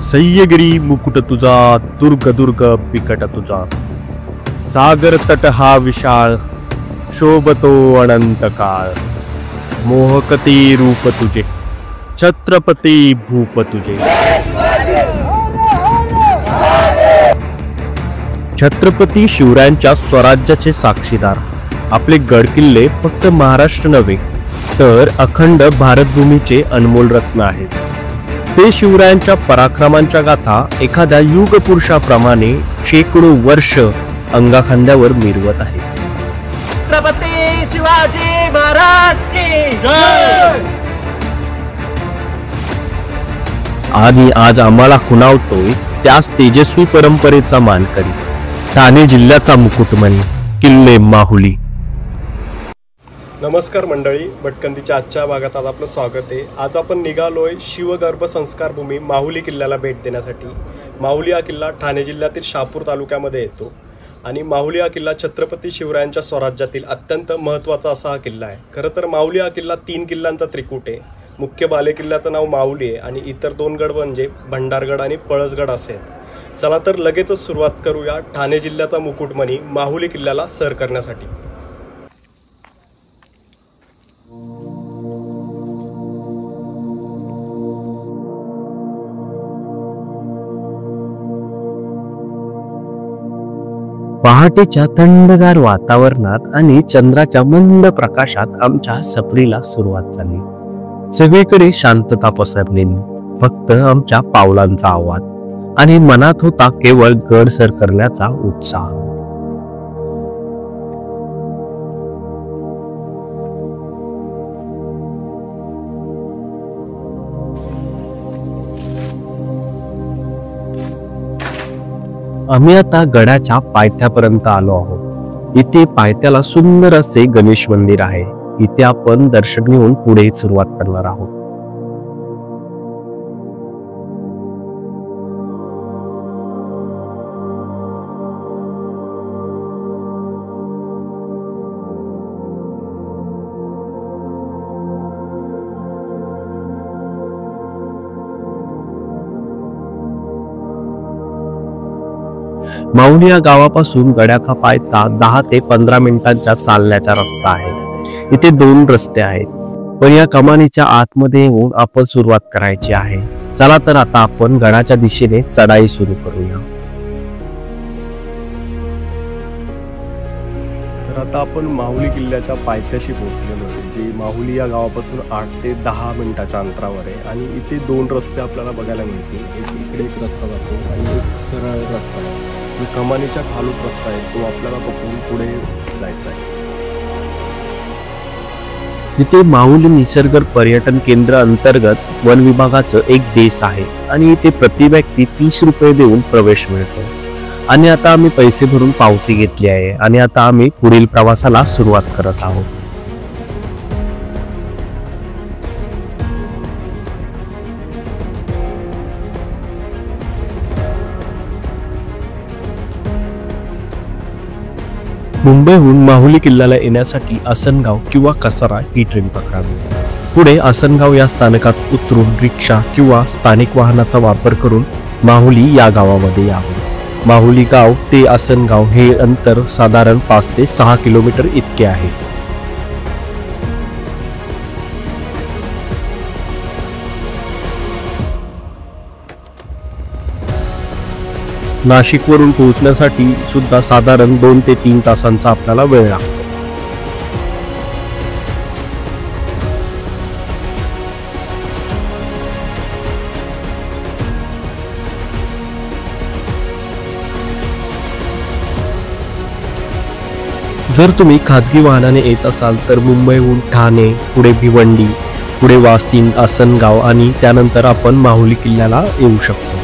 सह्यगिरी मुकुट तुझा, दुर्ग दुर्ग बिकट तुझा, सागर तट हा विशाल, शोभतो अनंत काळ, मोहकते रूप तुझे, छत्रपती भूप तुझे. छत्रपती शिवरायांच्या स्वराज्याचे साक्षीदार. आपले गडकिल्ले फक्त महाराष्ट्र नव्हे तर अखंड भारतभूमीचे अनमोल रत्न आहेत. ते शिवरायांच्या पराक्रमांच्या गाथा एखाद्या युगपुरुषाप्रमाणे शेकडो वर्ष अंगाखांद्यावर मिरवत आहेत. छत्रपती शिवाजी महाराज की जय. आणि आज आम्हाला खुणावतोय त्याच तेजस्वी परंपरेचा मानकरी, ठाणे जिल्ह्याचा मुकुटमणी किल्ले माहुली. नमस्कार मंडळी, भटकंतीच्या आजच्या भागात आज आपलं स्वागत आहे. आज आपण निघालोय शिवगर्भ संस्कारभूमी माहुली किल्ल्याला भेट देण्यासाठी. माहुली हा किल्ला ठाणे जिल्ह्यातील शहापूर तालुक्यामध्ये येतो आणि माहुली हा किल्ला छत्रपती शिवरायांच्या स्वराज्यातील अत्यंत महत्त्वाचा असा हा किल्ला आहे. खरं तर माहुली हा किल्ला 3 किल्ल्यांचा त्रिकूट आहे. मुख्य बालेकिल्ल्याचं नाव माहुली आहे आणि इतर 2 गड म्हणजे भंडारगड आणि पळसगड असे आहेत. चला तर लगेचच सुरुवात करूया ठाणे जिल्ह्याचा मुकुटमणी माहुली किल्ल्याला सर करण्यासाठी. पहाटेच्या थंडगार वातावरणात आणि चंद्राच्या मंद प्रकाशात आमच्या सफरीला सुरुवात झाली. सगळीकडे शांतता पसरलेली, फक्त आमच्या पावलांचा आवाज आणि मनात होता केवळ गड सर करण्याचा उत्साह. आम्ही आता गडाच्या पायथ्यापर्यंत आलो आहोत. इथे पायथ्याला सुंदर असे गणेश मंदिर आहे. इथे आपण दर्शन घेऊन पुढे सुरुवात करणार आहोत. माहुली या गावापासून गडाचा पायथा 10 ते 15 मिनिटांच्या चालण्याचा रस्ता आहे. इथे 2 रस्ते आहेत, पण या कमानीच्या आतमध्ये येऊन आपण सुरुवात करायची आहे. चला तर आता आपण गडाच्या दिशेने चढाई सुरू करूया. तर आता आपण माहुली किल्ल्याच्या पायथ्याशी पोहोचलेलो आहे, जी माहुली या गावापासून 8 ते 10 मिनिटाच्या अंतरावर आहे. आणि इथे 2 रस्ते आपल्याला बघायला मिळतील. इकडे एक रस्ता जातो आणि एक सरळ रस्ता आहे. जो कमानीच्या खालून रस्ता आहे तो आपल्याला पकडून पुढे जायचा आहे. तिथे माहुली निसर्ग पर्यटन केंद्र अंतर्गत वन विभागाचं एक देश आहे आणि इथे प्रति व्यक्ती 30 रुपये देऊन प्रवेश मिळतो. आणि आता आम्ही पैसे भरून पावती घेतली आहे आणि आता आम्ही पुढील प्रवासाला सुरुवात करत आहोत. मुंबईहून माहुली किल्ल्याला येण्यासाठी आसनगाव किंवा कसारा ही ट्रेन पकडावी. पुढे आसनगाव या स्थानकात उतरून रिक्षा किंवा स्थानिक वाहनाचा वापर करून माहुली या गावामध्ये यावे. माहुली गाव ते आसनगाव हे अंतर साधारण 5 ते 6 किलोमीटर इतके आहे. नाशिकवरून पोहोचण्यासाठी सुद्धा साधारण 2 ते 3 तासांचा आपल्याला वेळ लागतो. जर तुम्ही खाजगी वाहनाने येत असाल तर मुंबईहून ठाणे, पुढे भिवंडी, पुढे वाशिम, आसनगाव आणि त्यानंतर आपण माहुली किल्ल्याला येऊ शकतो.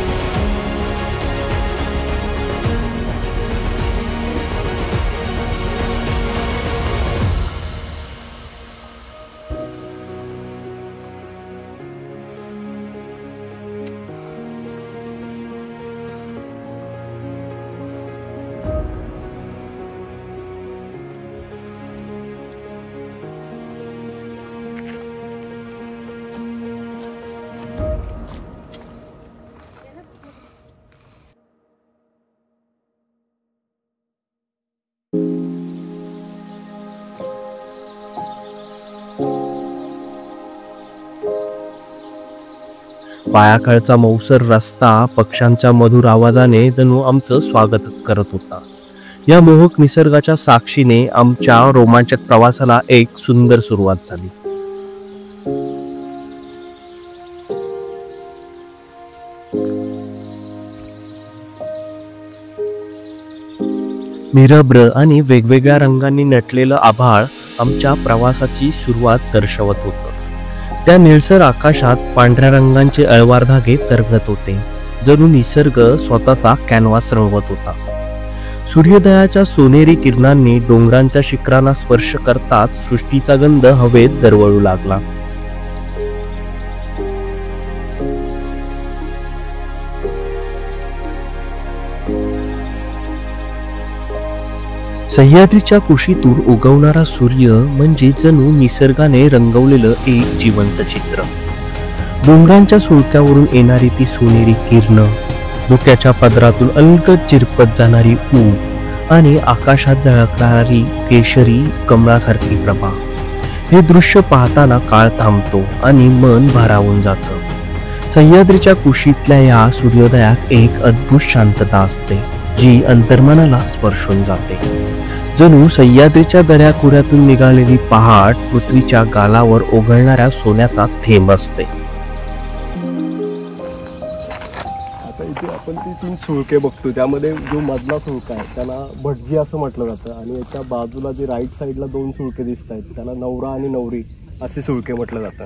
पायाखालचा मौसर रस्ता पक्ष्यांच्या मधुर आवाजाने जणू आमचं स्वागतच करत होता. या मोहक निसर्गाच्या साक्षीने आमच्या रोमांचक प्रवासाला एक सुंदर सुरुवात झाली. निरभ्र आणि वेगवेगळ्या रंगांनी नटलेलं आभाळ आमच्या प्रवासाची सुरुवात दर्शवत होतं. त्या निळसर आकाशात पांढऱ्या रंगांचे अळवार धागे तरंगत होते, जणू निसर्ग स्वतःचा कॅनव्हास रंगवत होता. सूर्योदयाच्या सोनेरी किरणांनी डोंगरांच्या शिखरांना स्पर्श करताच सृष्टीचा गंध हवेत दरवळू लागला. सह्याद्रीच्या कुशीतून उगवणारा सूर्य म्हणजे जणू निसर्गाने रंगवलेलं एक जिवंत चित्र. डोंगरांच्या सुळक्यावरून येणारी ती सोनेरी किरण, धुक्याच्या पदरातून अलगद चिरपत जाणारी ऊब आणि आकाशात झळकणारी केशरी कमळासारखी प्रभा, हे दृश्य पाहताना काळ थांबतो आणि मन भारावून जातं. सह्याद्रीच्या कुशीतल्या या सूर्योदयात एक अद्भुत शांतता असते, जी अंतर्मनाला स्पर्शून जाते. जणू सह्याद्रीच्या दऱ्याखोऱ्यातून निघालेली पहाट पृथ्वीच्या गालावर ओघळणाऱ्या सोन्याचा थेंब असते. आता इथे आपण ती 3 सुळके बघतो, त्यामध्ये जो मधला सुळका आहे त्याला भटजी असं म्हटलं जातं आणि याच्या बाजूला जे राईट साईडला 2 सुळके दिसत आहेत त्याला नवरा आणि नवरी असे सुळके म्हटलं जातं.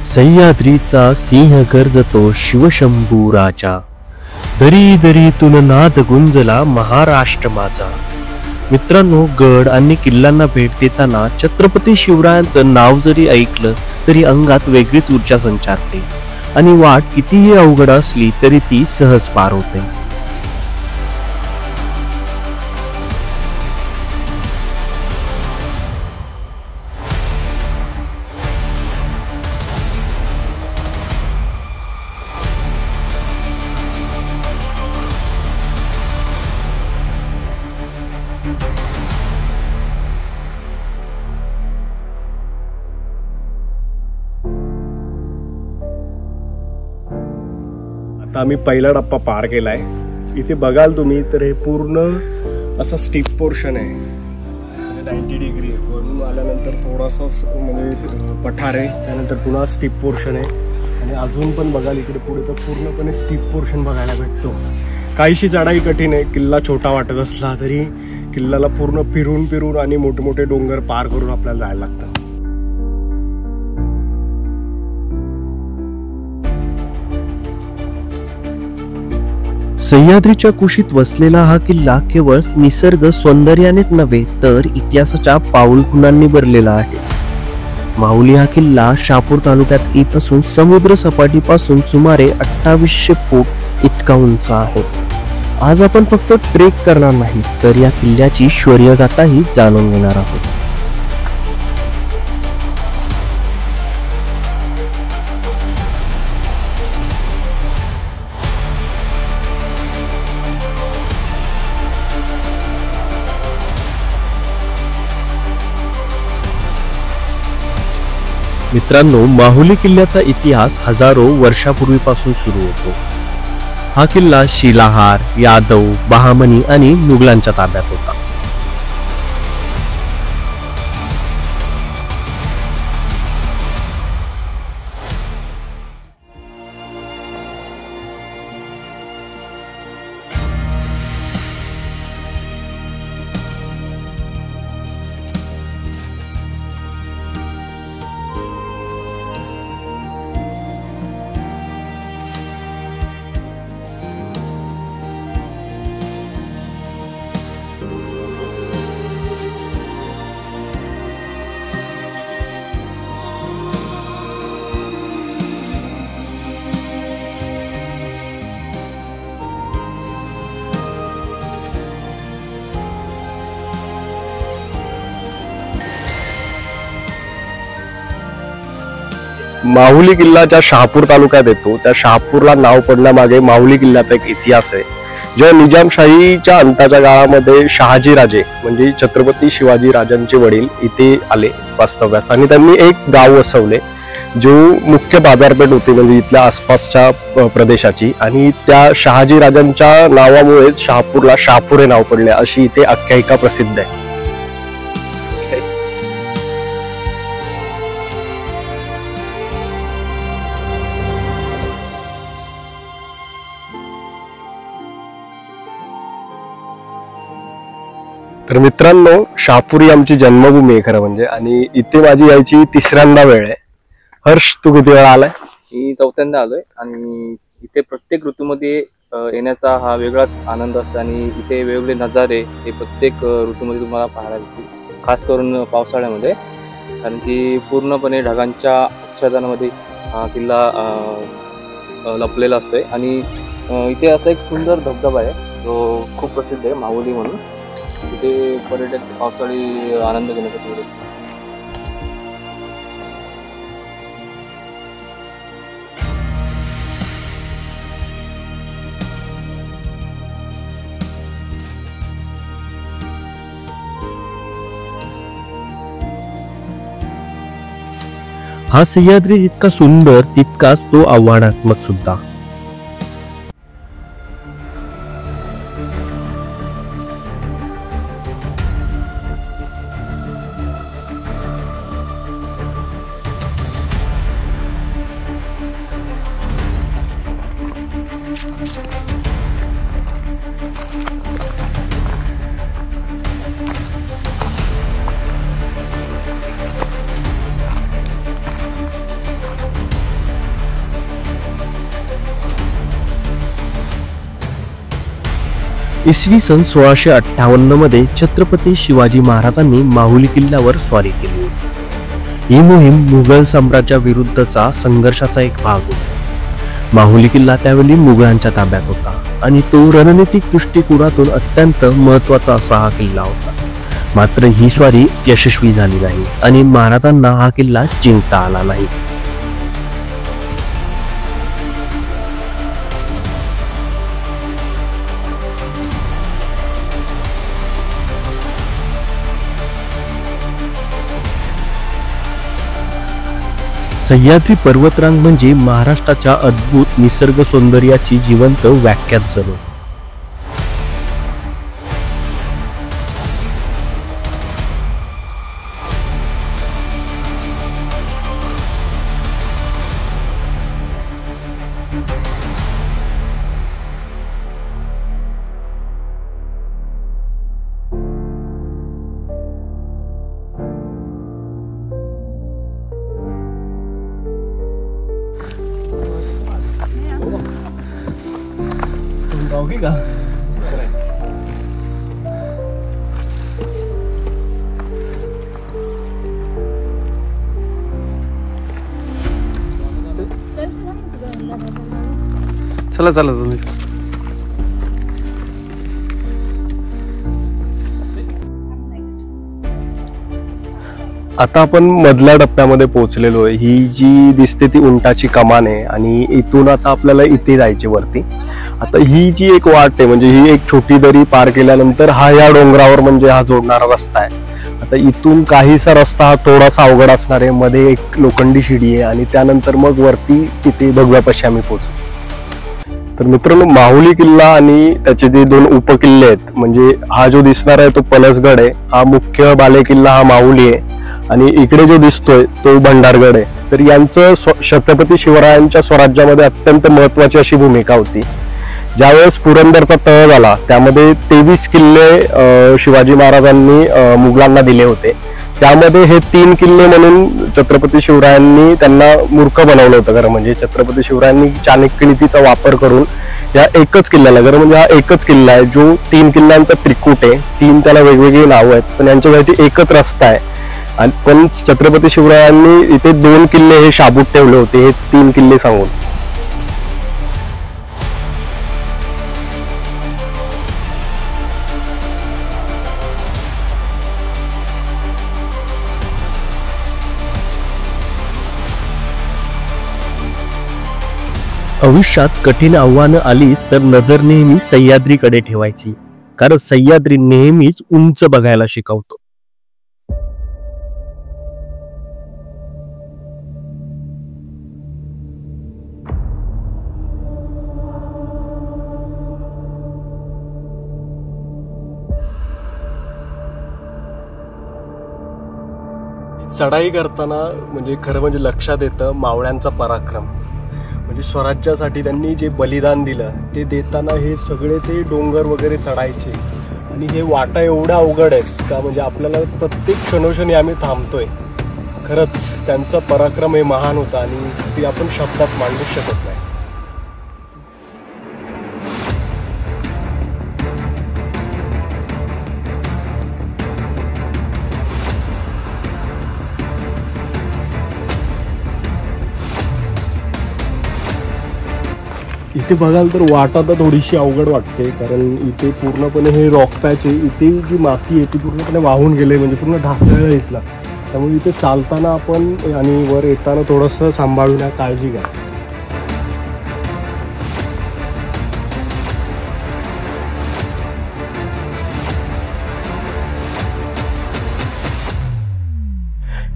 सह्याद्रीचा सिंह गर्जतो शिवशंभू राजा, दरी दरीतून नाद गुंजला महाराष्ट्र माझा. मित्रांनो, गड आणि किल्ल्यांना भेट देताना छत्रपती शिवरायांचं नाव जरी ऐकलं तरी अंगात वेगळीच ऊर्जा संचारते आणि वाट कितीही अवघड असली तरी ती सहज पार होते. आता आम्ही पहिला टप्पा पार केलाय. इथे बघाल तुम्ही तर हे पूर्ण असा स्टीप पोर्शन आहे, 90 डिग्री वरून आल्यानंतर थोडासा म्हणजे पठार आहे, त्यानंतर पुन्हा स्टीप पोर्शन आहे आणि अजून पण बघाल इकडे पुढे तर पूर्णपणे स्टीप पोर्शन बघायला भेटतो. काहीशी चढाई कठीण आहे. किल्ला छोटा वाटत असला तरी किल्ल्याला पूर्ण फिरून फिरून आणि मोठे मोठे डोंगर पार करून आपल्याला जायला लागतं. सह्याद्रीच्या कुशीत वसलेला हा किल्ला केवळ निसर्ग सौंदर्यानेच नव्हे तर इतिहासाच्या पाऊलखुणांनी भरलेला आहे. माहुली हा किल्ला शहापूर तालुक्यात येत असून समुद्र सपाटीपासून सुमारे 2800 फूट इतका उंच आहे. आज आपण फक्त ट्रेक करणार नाही तर या किल्ल्याची शौर्यगाथाही जाणून घेणार आहोत. मित्रांनो, माहुली किल्ल्याचा इतिहास हजारो वर्षापूर्वीपासून सुरू होतो. हा किल्ला शिलाहार, यादव, बहामनी आणि मुघलांच्या ताब्यात होता. माहुली किल्ला ज्या शहापूर तालुक्यात येतो त्या शहापूरला नाव पडण्यामागे माहुली किल्ल्याचा एक इतिहास आहे. जेव्हा निजामशाहीच्या अंताच्या काळामध्ये शहाजी राजे म्हणजे छत्रपती शिवाजी राजांचे वडील इथे आले वास्तव्यास आणि त्यांनी एक गाव वसवले जो मुख्य बाजारपेठ होती म्हणजे इथल्या आसपासच्या प्रदेशाची, आणि त्या शहाजी राजांच्या नावामुळेच शहापूरला शहापूर हे नाव पडले अशी इथे आख्यायिका प्रसिद्ध आहे. तर मित्रांनो, शहापूर ही आमची जन्मभूमी आहे खरं म्हणजे, आणि इथे माझी यायची तिसऱ्यांदा वेळ आहे. हर्ष, तू किती वेळा आलाय? मी चौथ्यांदा आलोय आणि इथे प्रत्येक ऋतूमध्ये येण्याचा हा वेगळाच आनंद असतो आणि इथे वेगवेगळे नजारे हे प्रत्येक ऋतूमध्ये तुम्हाला पाहायला मिळतील, खास करून पावसाळ्यामध्ये, कारण की पूर्णपणे ढगांच्या आच्छादनामध्ये हा किल्ला लपलेला असतोय. आणि इथे असा एक सुंदर धबधबा आहे जो खूप प्रसिद्ध आहे, माहुली म्हणून. इथे पर्यटक पावसाळी आनंद घेण्यासाठी येतात. हा सह्याद्री जितका सुंदर तितकाच तो आव्हानात्मक सुद्धा. इसवी सन 1658 मध्ये छत्रपती शिवाजी महाराजांनी माहुली किल्ल्यावर स्वारी केली होती. ही मोहीम मुघल साम्राज्याविरुद्धचा संघर्षाचा एक भाग होती. माहुली किल्ला त्यावेळी मुघलांच्या ताब्यात होता आणि तो रणनीतिक दृष्टिकोनातून अत्यंत महत्वाचा असा हा किल्ला होता. मात्र ही स्वारी यशस्वी झाली नाही आणि महाराजांना हा किल्ला जिंकता आला नाही. सह्याद्री पर्वतरांग म्हणजे महाराष्ट्राच्या अद्भुत निसर्ग सौंदर्याची जिवंत व्याख्याच जणू. का चला चला तुम्ही. आता आपण मधल्या टप्प्यामध्ये पोहोचलेलो आहे. ही जी दिसते ती उंटाची कमान आहे आणि इथून आता आपल्याला इथे जायचे वरती. आता ही जी एक वाट आहे म्हणजे ही एक छोटी दरी पार केल्यानंतर हा या डोंगरावर म्हणजे हा जोडणारा रस्ता आहे. आता इथून काहीसा रस्ता हा थोडासा अवघड असणार आहे, मध्ये एक लोखंडी शिडी आहे आणि त्यानंतर मग वरती तिथे भगव्यापाशी आम्ही पोहोचू. तर मित्रांनो, माहुली किल्ला आणि त्याचे जे दोन उपकिल्ले आहेत म्हणजे हा जो दिसणार आहे तो पलसगड आहे, हा मुख्य बालेकिल्ला हा माहुली आहे आणि इकडे जो दिसतोय तो भंडारगड आहे. तर यांचं छत्रपती शिवरायांच्या स्वराज्यामध्ये अत्यंत महत्वाची अशी भूमिका होती. ज्यावेळेस पुरंदरचा तह झाला त्यामध्ये 23 किल्ले शिवाजी महाराजांनी मुघलांना दिले होते. त्यामध्ये हे 3 किल्ले म्हणून छत्रपती शिवरायांनी त्यांना मूर्ख बनवलं होतं. खरं म्हणजे छत्रपती शिवरायांनी चाणक्य नीतीचा वापर करून या एकच किल्ल्याला, खरं म्हणजे हा एकच किल्ला आहे जो 3 किल्ल्यांचा त्रिकूट आहे. 3 त्याला वेगवेगळी नावं आहेत पण यांच्यासाठी एकच रस्ता आहे. आणि पण छत्रपती शिवरायांनी इथे 2 किल्ले हे शाबूत ठेवले होते, हे 3 किल्ले सांगून. आयुष्यात कठीण आव्हानं आलीच तर नजर नेहमी सह्याद्रीकडे ठेवायची, कारण सह्याद्री नेहमीच उंच बघायला शिकवतो. चढाई करताना म्हणजे खरं म्हणजे लक्षात येतं मावळ्यांचा पराक्रम. म्हणजे स्वराज्यासाठी त्यांनी जे बलिदान दिलं ते देताना हे सगळे ते डोंगर वगैरे चढायचे आणि हे वाटा एवढ्या अवघड आहेत का म्हणजे आपल्याला प्रत्येक क्षणोक्षणी आम्ही थांबतोय. खरंच त्यांचा पराक्रम हे महान होता आणि ते आपण शब्दात मांडू शकत नाही. इथे बघाल तर वाट आता थोडीशी अवघड वाटते, कारण इथे पूर्णपणे हे रॉक पॅच आहे. इथे जी माती आहे ती पूर्णपणे वाहून गेले, म्हणजे पूर्ण ढासळलं इथला. त्यामुळे इथे चालताना आपण आणि वर येताना थोडंसं सांभाळून काळजी घ्या.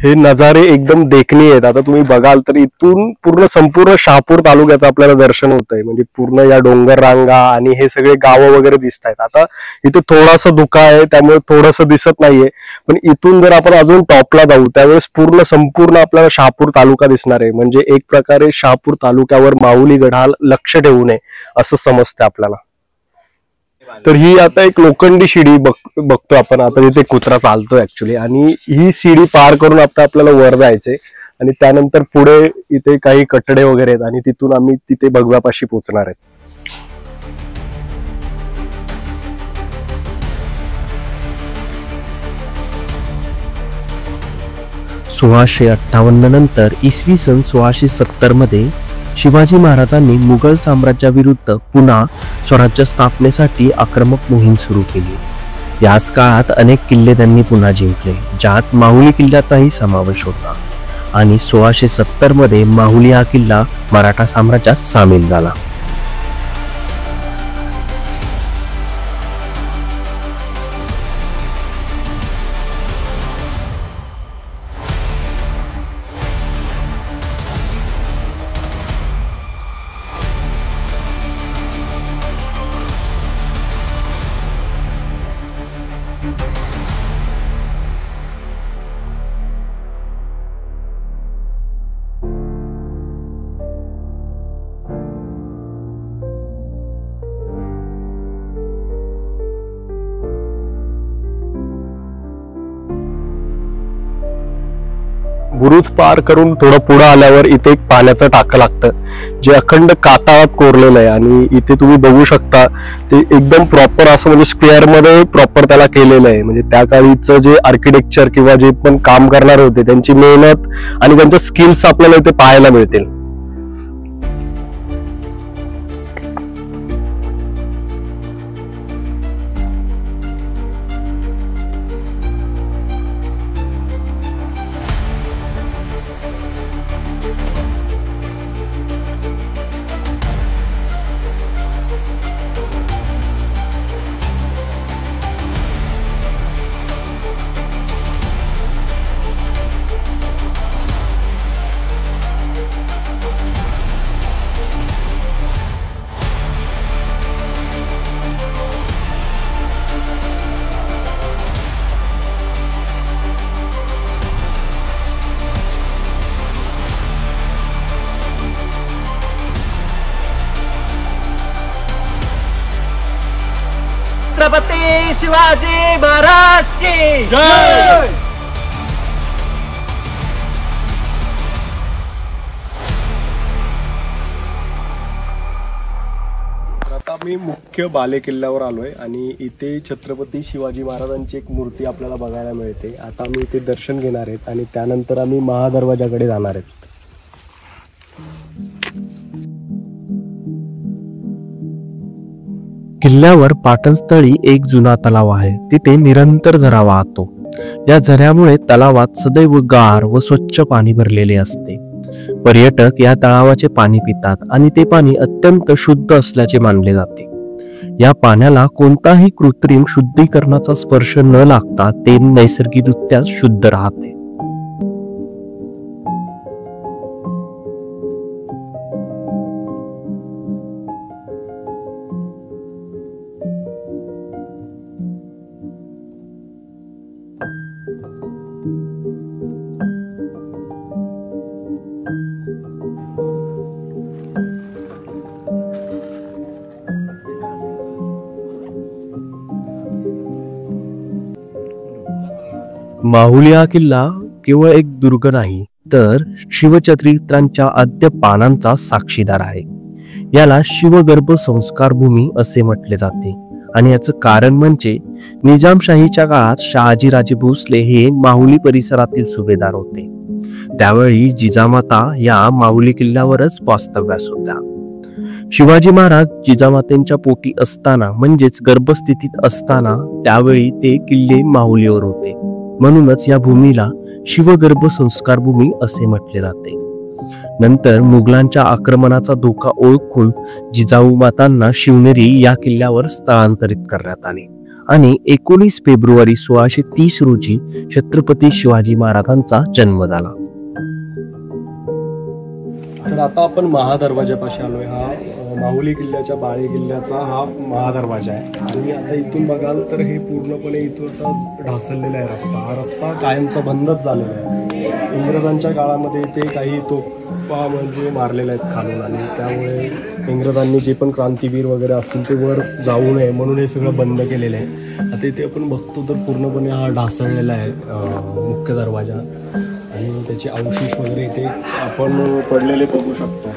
हे नजारे एकदम देखणी आहेत. आता तुम्ही बघाल तर इथून पूर्ण संपूर्ण शहापूर तालुक्याचं आपल्याला दर्शन होत आहे. म्हणजे पूर्ण या डोंगर रांगा आणि हे सगळे गावं वगैरे दिसत आहेत. आता इथे थोडासा धुका आहे त्यामुळे थोडंसं दिसत नाहीये, पण इथून जर आपण अजून टॉपला जाऊ त्यावेळेस संपूर्ण आपल्याला शहापूर तालुका दिसणार आहे. म्हणजे एक प्रकारे शहापूर तालुक्यावर माऊली गड हा लक्ष ठेवू नये असं समजतं आपल्याला. तर ही आता एक लोखंडी शिडी बघतो आपण. आता तिथे कुत्रा चालतोय ऍक्च्युली, आणि ही शिडी पार करून आता आपल्याला वर जायचे आणि त्यानंतर पुढे इथे काही कटडे वगैरे आहेत आणि तिथून आम्ही तिथे भगव्यापाशी पोहोचणार आहेत. 1658 नंतर इसवी सन 1670 मध्ये शिवाजी महाराजांनी मुघल साम्राज्याविरुद्ध पुन्हा स्वराज्य स्थापनेसाठी आक्रमक मोहीम सुरू केली. याच काळात अनेक किल्ले त्यांनी पुन्हा जिंकले, ज्यात माहुली किल्ल्याचाही समावेश होता. आणि 1670 मध्ये माहुली हा किल्ला मराठा साम्राज्यात सामील झाला. बुरुज पार करून थोडं पुढे आल्यावर इथे एक पाण्याचं टाकं लागतं जे अखंड कातळात कोरलेलं आहे. आणि इथे तुम्ही बघू शकता ते एकदम प्रॉपर असं म्हणजे स्क्वेअर मध्ये प्रॉपर त्याला केलेलं आहे. म्हणजे त्या काळीचं जे आर्किटेक्चर किंवा जे पण काम करणारे होते त्यांची मेहनत आणि त्यांच्या स्किल्स आपल्याला इथे पाहायला मिळतील. छत्रपती शिवाजी महाराज की जय. आता मी मुख्य बाले किल्ल्यावर आलोय आणि इथे छत्रपती शिवाजी महाराजांची एक मूर्ती आपल्याला बघायला मिळते. आता आम्ही इथे दर्शन घेणार आहेत आणि त्यानंतर आम्ही महादरवाजाकडे जाणार आहेत. किल्ल्यावर पाटणस्थळी एक जुना तलाव आहे. तिथे निरंतर झरा वाहतो. या झऱ्यामुळे तलावात सदैव गार व स्वच्छ पाणी भरलेले असते. पर्यटक या तळावाचे पाणी पितात आणि ते पाणी अत्यंत शुद्ध असल्याचे मानले जाते. या पाण्याला कोणताही कृत्रिम शुद्धीकरणाचा स्पर्श न लागता ते नैसर्गिकरित्या शुद्ध राहते. माहुली हा किल्ला केवळ एक दुर्ग नाही तर शिवचरित्रांच्या आद्य पानांचा साक्षीदार आहे. याला शिवगर्भ संस्कार भूमी असे म्हटले जाते आणि याचं कारण म्हणजे निजामशाहीच्या काळात शहाजीराजे भोसले हे माहुली परिसरातील सुभेदार होते. त्यावेळी जिजामाता या माहुली किल्ल्यावरच वास्तव्यास होत्या. शिवाजी महाराज जिजामातेंच्या पोटी असताना म्हणजेच गर्भस्थितीत असताना त्यावेळी ते किल्ले माहुलीवर होते. म्हणूनच या भूमीला शिवगर्भ संस्कार भूमी असे म्हटले जाते. नंतर मुघलांच्या आक्रमणाचा धोका ओळखून जिजाऊ मातांना शिवनेरी या किल्ल्यावर स्थलांतरित करण्यात आले आणि 19 फेब्रुवारी 1630 रोजी छत्रपती शिवाजी महाराजांचा जन्म झाला. तर आता आपण महादरवाजापाशी आलोय. हा माहुली किल्ल्याच्या बाळे किल्ल्याचा हा महादरवाजा आहे आणि आता इथून बघाल तर हे पूर्णपणे इथून ढासळलेला आहे रस्ता. हा रस्ता कायमचा बंदच झालेला आहे. इंग्रजांच्या काळामध्ये इथे काही तोफा म्हणजे मारलेल्या आहेत खालून आणि त्यामुळे इंग्रजांनी जे पण क्रांतीवीर वगैरे असतील ते वर जाऊ नये म्हणून हे सगळं बंद केलेलं आहे. आता इथे आपण बघतो तर पूर्णपणे हा ढासळलेला आहे मुख्य दरवाजा आणि त्याचे अवशेष वगैरे इथे आपण पडलेले बघू शकतो.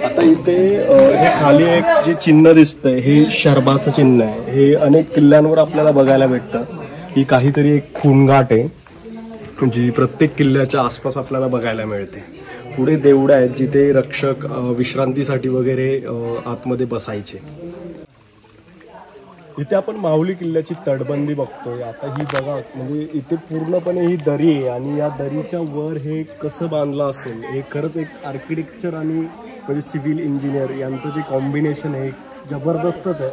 आता इथे हे खाली एक जे चिन्ह दिसतंय हे शरबाचं चिन्ह आहे. हे अनेक किल्ल्यांवर आपल्याला बघायला भेटतं. ही काहीतरी एक खूणगाठ आहे जी प्रत्येक किल्ल्याच्या आसपास आपल्याला बघायला मिळते. पुढे देवड्या आहेत जिथे रक्षक विश्रांतीसाठी वगैरे आतमध्ये बसायचे. इथे आपण माहुली किल्ल्याची तटबंदी बघतोय. आता ही बघा म्हणजे इथे पूर्णपणे ही दरी आहे आणि या दरीच्या वर हे कसं बांधलं असेल हे खरंच एक आर्किटेक्चर आणि म्हणजे सिव्हिल इंजिनियर यांचं जे कॉम्बिनेशन आहे जबरदस्तच आहे.